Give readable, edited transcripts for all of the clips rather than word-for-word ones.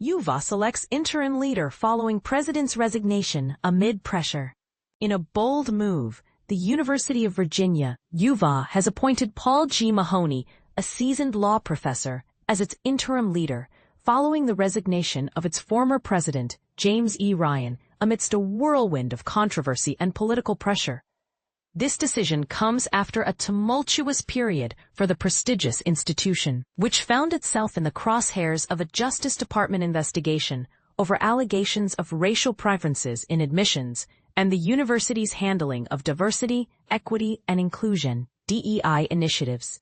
UVA selects interim leader following president's resignation amid pressure. In a bold move, the University of Virginia, UVA, has appointed Paul G. Mahoney, a seasoned law professor, as its interim leader, following the resignation of its former president, James E. Ryan, amidst a whirlwind of controversy and political pressure. This decision comes after a tumultuous period for the prestigious institution, which found itself in the crosshairs of a Justice Department investigation over allegations of racial preferences in admissions and the university's handling of diversity, equity, and inclusion (DEI) initiatives.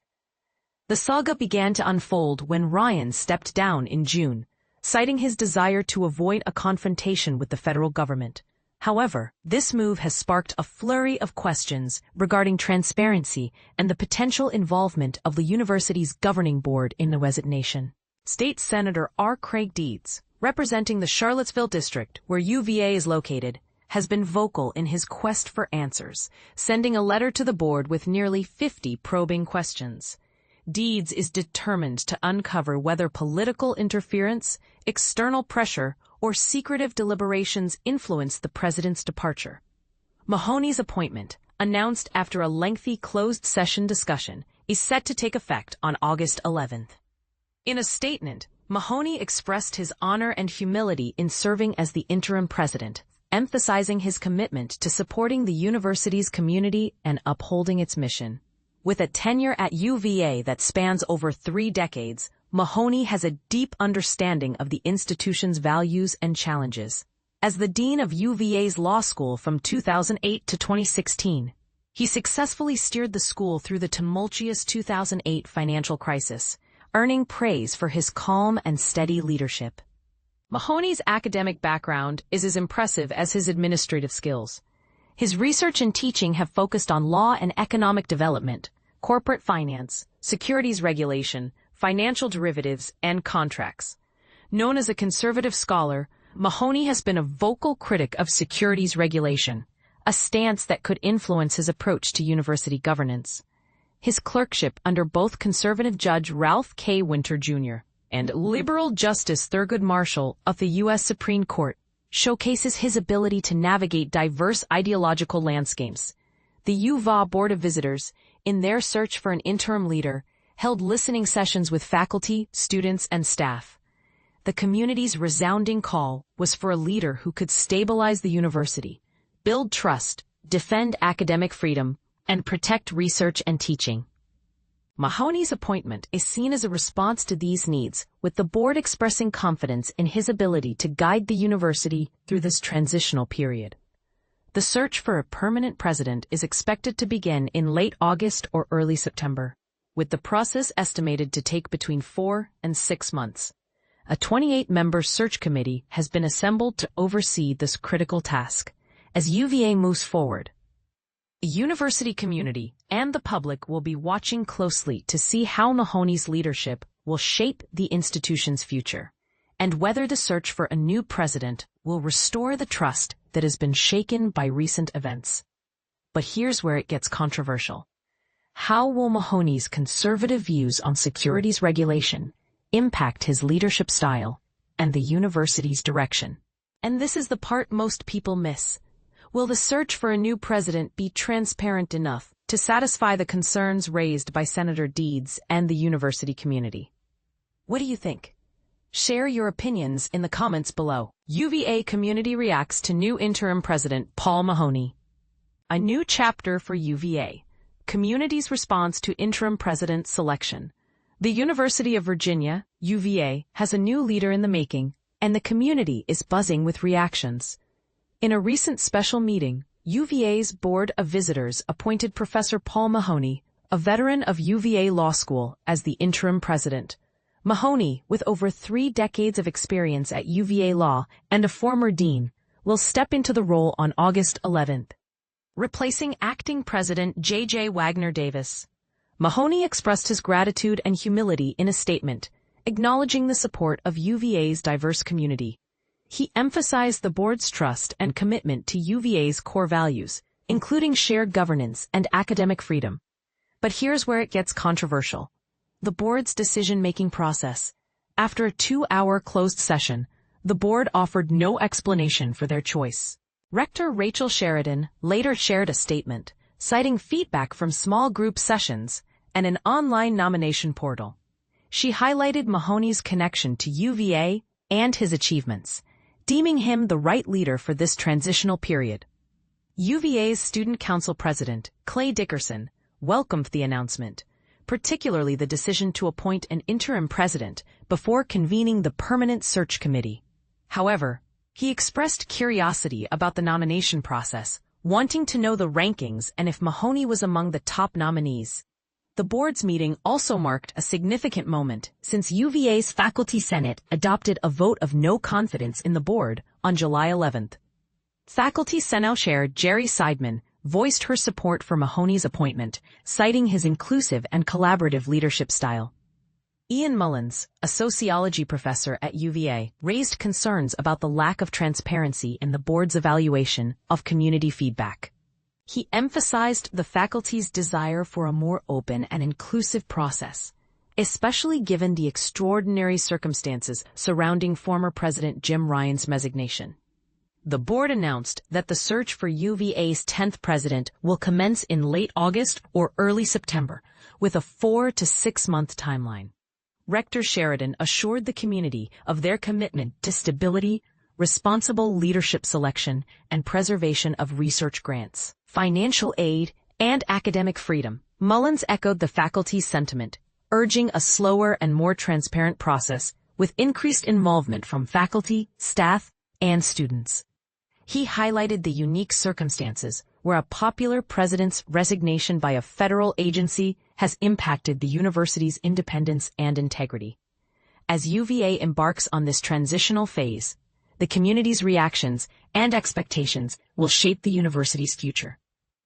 The saga began to unfold when Ryan stepped down in June, citing his desire to avoid a confrontation with the federal government. However, this move has sparked a flurry of questions regarding transparency and the potential involvement of the university's governing board in the resignation. State Senator R. Craig Deeds, representing the Charlottesville district where UVA is located, has been vocal in his quest for answers, sending a letter to the board with nearly 50 probing questions. Deeds is determined to uncover whether political interference, external pressure, or secretive deliberations influenced the president's departure. Mahoney's appointment, announced after a lengthy closed-session discussion, is set to take effect on August 11th. In a statement, Mahoney expressed his honor and humility in serving as the interim president, emphasizing his commitment to supporting the university's community and upholding its mission. With a tenure at UVA that spans over 3 decades, Mahoney has a deep understanding of the institution's values and challenges. As the dean of UVA's law school from 2008 to 2016, he successfully steered the school through the tumultuous 2008 financial crisis, earning praise for his calm and steady leadership. Mahoney's academic background is as impressive as his administrative skills. His research and teaching have focused on law and economic development, corporate finance, securities regulation, financial derivatives, and contracts. Known as a conservative scholar, Mahoney has been a vocal critic of securities regulation, a stance that could influence his approach to university governance. His clerkship under both conservative Judge Ralph K. Winter, Jr. and liberal Justice Thurgood Marshall of the U.S. Supreme Court showcases his ability to navigate diverse ideological landscapes. The UVA Board of Visitors, in their search for an interim leader, held listening sessions with faculty, students, and staff. The community's resounding call was for a leader who could stabilize the university, build trust, defend academic freedom, and protect research and teaching. Mahoney's appointment is seen as a response to these needs, with the board expressing confidence in his ability to guide the university through this transitional period. The search for a permanent president is expected to begin in late August or early September, with the process estimated to take between 4 and 6 months. A 28-member search committee has been assembled to oversee this critical task. As UVA moves forward, the university community and the public will be watching closely to see how Mahoney's leadership will shape the institution's future, and whether the search for a new president will restore the trust that has been shaken by recent events. But here's where it gets controversial. How will Mahoney's conservative views on securities regulation impact his leadership style and the university's direction? And this is the part most people miss. Will the search for a new president be transparent enough to satisfy the concerns raised by Senator Deeds and the university community? What do you think? Share your opinions in the comments below. UVA community reacts to new interim president Paul Mahoney. A new chapter for UVA. Community's response to interim president selection. The University of Virginia, UVA, has a new leader in the making, and the community is buzzing with reactions. In a recent special meeting, UVA's Board of Visitors appointed Professor Paul Mahoney, a veteran of UVA Law School, as the interim president. Mahoney, with over 3 decades of experience at UVA Law and a former dean, will step into the role on August 11th, replacing acting president J.J. Wagner Davis. Mahoney expressed his gratitude and humility in a statement, acknowledging the support of UVA's diverse community. He emphasized the board's trust and commitment to UVA's core values, including shared governance and academic freedom. But here's where it gets controversial. The board's decision-making process. After a 2-hour closed session, the board offered no explanation for their choice. Rector Rachel Sheridan later shared a statement, citing feedback from small group sessions and an online nomination portal. She highlighted Mahoney's connection to UVA and his achievements, deeming him the right leader for this transitional period. UVA's Student Council President, Clay Dickerson, welcomed the announcement, particularly the decision to appoint an interim president before convening the permanent search committee. However, he expressed curiosity about the nomination process, wanting to know the rankings and if Mahoney was among the top nominees. The board's meeting also marked a significant moment since UVA's Faculty Senate adopted a vote of no confidence in the board on July 11th. Faculty Senate Chair Jerry Seidman voiced her support for Mahoney's appointment, citing his inclusive and collaborative leadership style. Ian Mullins, a sociology professor at UVA, raised concerns about the lack of transparency in the board's evaluation of community feedback. He emphasized the faculty's desire for a more open and inclusive process, especially given the extraordinary circumstances surrounding former President Jim Ryan's resignation. The board announced that the search for UVA's 10th president will commence in late August or early September, with a 4 to 6 month timeline. Rector Sheridan assured the community of their commitment to stability, responsible leadership selection, and preservation of research grants, financial aid, and academic freedom. Mullins echoed the faculty's sentiment, urging a slower and more transparent process with increased involvement from faculty, staff, and students. He highlighted the unique circumstances where a popular president's resignation by a federal agency has impacted the university's independence and integrity. As UVA embarks on this transitional phase, the community's reactions and expectations will shape the university's future.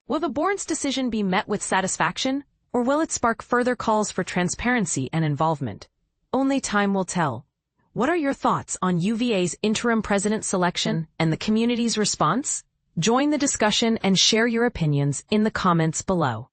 Will the board's decision be met with satisfaction, or will it spark further calls for transparency and involvement? Only time will tell. What are your thoughts on UVA's interim president selection and the community's response? Join the discussion and share your opinions in the comments below.